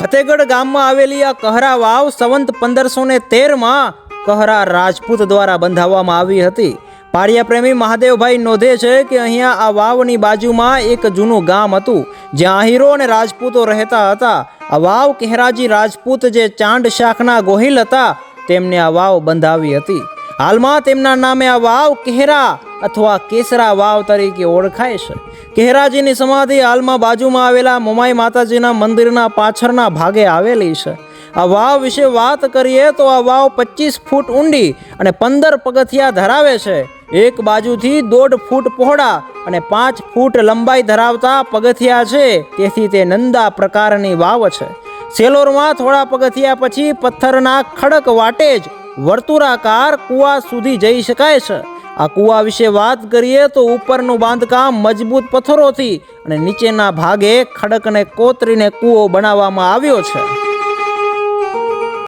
ફતેગઢ ગામમાં આવેલી આ કહરા વાવ સંવંત 1513માં કહરા રાજપૂત દ્વારા બંધાવવામાં આવી હતી। પાળિયા પ્રેમી મહાદેવભાઈ નોંધે છે કે અહીંયા આ વાવની બાજુમાં એક જૂનું ગામ હતું જ્યાં આહીરો અને રાજપૂતો રહેતા હતા। આ વાવ કહેરાજી રાજપૂત જે ચાંદ શાખના ગોહિલ હતા તેમને આ વાવ બંધાવી હતી। હાલમાં તેમના નામે આ વાવ કહેરા અથવા કેસરા વાવ તરીકે ઓળખાય છે। કહેરાજીની સમાધિ હાલમાં બાજુમાં આવેલા મોમાઈ માતાજીના મંદિરના પાછળના ભાગે આવેલી છે। આ વાવ વિશે વાત કરીએ તો આ વાવ 25 ફૂટ ઊંડી અને 15 પગથિયા ધરાવે છે। એક બાજુથી 1.5 ફૂટ પહોળા અને 5 ફૂટ લંબાઈ ધરાવતા પગથિયા છે, તેથી તે નંદા પ્રકારની વાવ છે। સેલોરમાં થોડા પગથિયા પછી પથ્થરના ખડક વાટે જ વર્તુળાકાર કૂવા સુધી જઈ શકાય છે। આ કૂવા વિશે વાત કરીએ તો ઉપરનું બાંધકામ મજબૂત પથ્થરોથી અને નીચેના ભાગે ખડકને કોતરીને કૂવો બનાવવામાં આવ્યો છે।